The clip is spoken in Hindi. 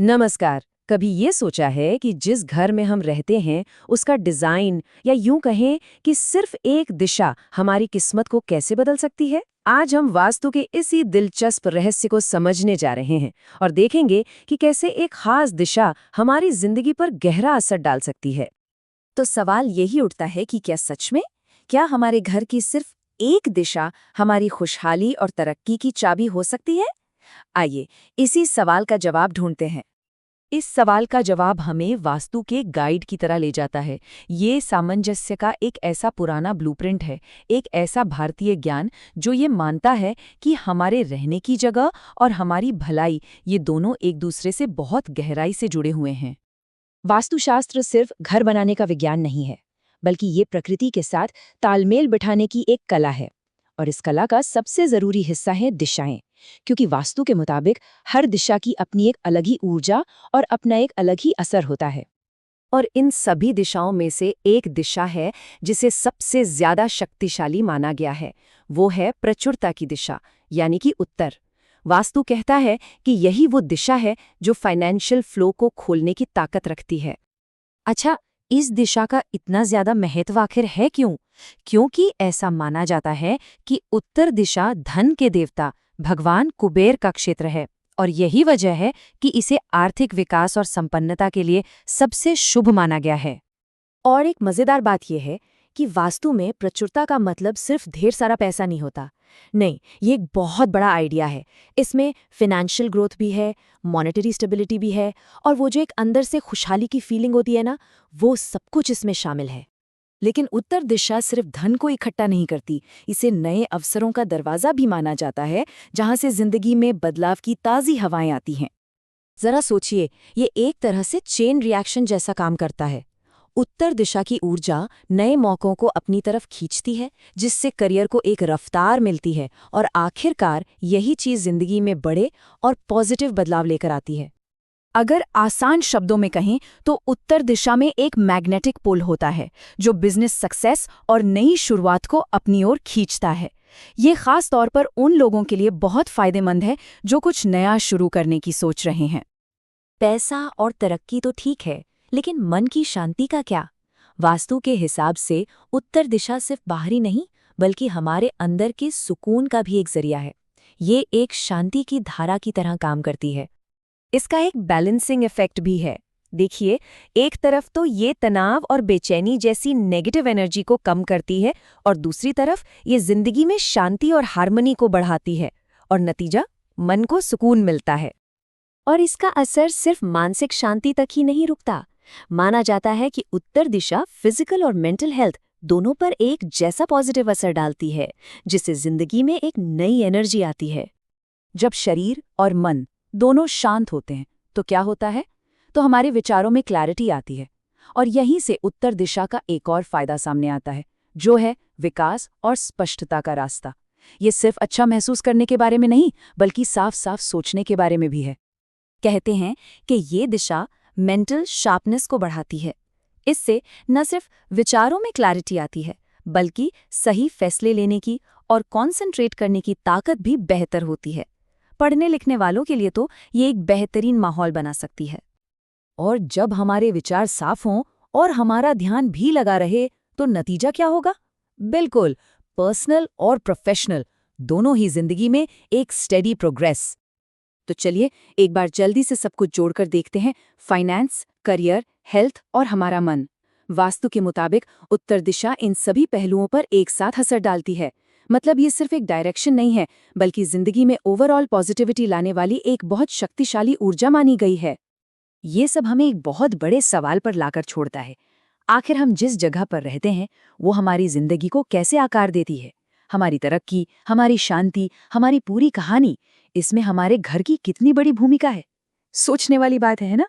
नमस्कार। कभी ये सोचा है कि जिस घर में हम रहते हैं उसका डिजाइन या यूं कहें कि सिर्फ एक दिशा हमारी किस्मत को कैसे बदल सकती है? आज हम वास्तु के इसी दिलचस्प रहस्य को समझने जा रहे हैं और देखेंगे कि कैसे एक खास दिशा हमारी जिंदगी पर गहरा असर डाल सकती है। तो सवाल यही उठता है कि क्या सच में क्या हमारे घर की सिर्फ एक दिशा हमारी खुशहाली और तरक्की की चाबी हो सकती है? आइए इसी सवाल का जवाब ढूंढते हैं। इस सवाल का जवाब हमें वास्तु के गाइड की तरह ले जाता है। ये सामंजस्य का एक ऐसा पुराना ब्लूप्रिंट है, एक ऐसा भारतीय ज्ञान जो ये मानता है कि हमारे रहने की जगह और हमारी भलाई ये दोनों एक दूसरे से बहुत गहराई से जुड़े हुए हैं। वास्तुशास्त्र सिर्फ घर बनाने का विज्ञान नहीं है, बल्कि ये प्रकृति के साथ तालमेल बिठाने की एक कला है। और इस कला का सबसे जरूरी हिस्सा है दिशाएं, क्योंकि वास्तु के मुताबिक हर दिशा की अपनी एक अलग ही ऊर्जा और अपना एक अलग ही असर होता है। और इन सभी दिशाओं में से एक दिशा है जिसे सबसे ज्यादा शक्तिशाली माना गया है। वो है प्रचुरता की दिशा, यानी कि उत्तर। वास्तु कहता है कि यही वो दिशा है जो फाइनेंशियल फ्लो को खोलने की ताकत रखती है। अच्छा, इस दिशा का इतना ज्यादा महत्व आखिर है क्यों? क्योंकि ऐसा माना जाता है कि उत्तर दिशा धन के देवता भगवान कुबेर का क्षेत्र है, और यही वजह है कि इसे आर्थिक विकास और संपन्नता के लिए सबसे शुभ माना गया है। और एक मजेदार बात यह है कि वास्तु में प्रचुरता का मतलब सिर्फ ढेर सारा पैसा नहीं होता। नहीं, ये एक बहुत बड़ा आइडिया है। इसमें फिनेंशियल ग्रोथ भी है, मॉनेटरी स्टेबिलिटी भी है, और वो जो एक अंदर से खुशहाली की फीलिंग होती है ना, वो सब कुछ इसमें शामिल है। लेकिन उत्तर दिशा सिर्फ धन को इकट्ठा नहीं करती, इसे नए अवसरों का दरवाजा भी माना जाता है, जहां से जिंदगी में बदलाव की ताज़ी हवाएं आती हैं। जरा सोचिए, ये एक तरह से चेन रिएक्शन जैसा काम करता है। उत्तर दिशा की ऊर्जा नए मौकों को अपनी तरफ खींचती है, जिससे करियर को एक रफ्तार मिलती है, और आखिरकार यही चीज़ जिंदगी में बड़े और पॉजिटिव बदलाव लेकर आती है। अगर आसान शब्दों में कहें तो उत्तर दिशा में एक मैग्नेटिक पोल होता है जो बिजनेस सक्सेस और नई शुरुआत को अपनी ओर खींचता है। ये खास तौर पर उन लोगों के लिए बहुत फायदेमंद है जो कुछ नया शुरू करने की सोच रहे हैं। पैसा और तरक्की तो ठीक है, लेकिन मन की शांति का क्या? वास्तु के हिसाब से उत्तर दिशा सिर्फ बाहरी नहीं, बल्कि हमारे अंदर के सुकून का भी एक जरिया है। ये एक शांति की धारा की तरह काम करती है। इसका एक बैलेंसिंग इफेक्ट भी है। देखिए, एक तरफ तो ये तनाव और बेचैनी जैसी नेगेटिव एनर्जी को कम करती है, और दूसरी तरफ ये जिंदगी में शांति और हार्मनी को बढ़ाती है, और नतीजा मन को सुकून मिलता है। और इसका असर सिर्फ मानसिक शांति तक ही नहीं रुकता। माना जाता है कि उत्तर दिशा फिजिकल और मेंटल हेल्थ दोनों पर एक जैसा पॉजिटिव असर डालती है, जिससे जिंदगी में एक नई एनर्जी आती है। जब शरीर और मन दोनों शांत होते हैं तो क्या होता है? तो हमारे विचारों में क्लैरिटी आती है, और यहीं से उत्तर दिशा का एक और फायदा सामने आता है, जो है विकास और स्पष्टता का रास्ता। ये सिर्फ अच्छा महसूस करने के बारे में नहीं, बल्कि साफ साफ सोचने के बारे में भी है। कहते हैं कि ये दिशा मेंटल शार्पनेस को बढ़ाती है। इससे न सिर्फ विचारों में क्लैरिटी आती है, बल्कि सही फैसले लेने की और कॉन्सेंट्रेट करने की ताकत भी बेहतर होती है। पढ़ने लिखने वालों के लिए तो ये एक बेहतरीन माहौल बना सकती है। और जब हमारे विचार साफ हों और हमारा ध्यान भी लगा रहे, तो नतीजा क्या होगा? बिल्कुल, पर्सनल और प्रोफेशनल दोनों ही जिंदगी में एक स्टेडी प्रोग्रेस। तो चलिए एक बार जल्दी से सब कुछ जोड़कर देखते हैं। फाइनेंस, करियर, हेल्थ और हमारा मन। वास्तु के मुताबिक उत्तर दिशा इन सभी पहलुओं पर एक साथ असर डालती है। मतलब ये सिर्फ एक डायरेक्शन नहीं है, बल्कि जिंदगी में ओवरऑल पॉजिटिविटी लाने वाली एक बहुत शक्तिशाली ऊर्जा मानी गई है। ये सब हमें एक बहुत बड़े सवाल पर लाकर छोड़ता है। आखिर हम जिस जगह पर रहते हैं वो हमारी जिंदगी को कैसे आकार देती है? हमारी तरक्की, हमारी शांति, हमारी पूरी कहानी, इसमें हमारे घर की कितनी बड़ी भूमिका है? सोचने वाली बात है ना?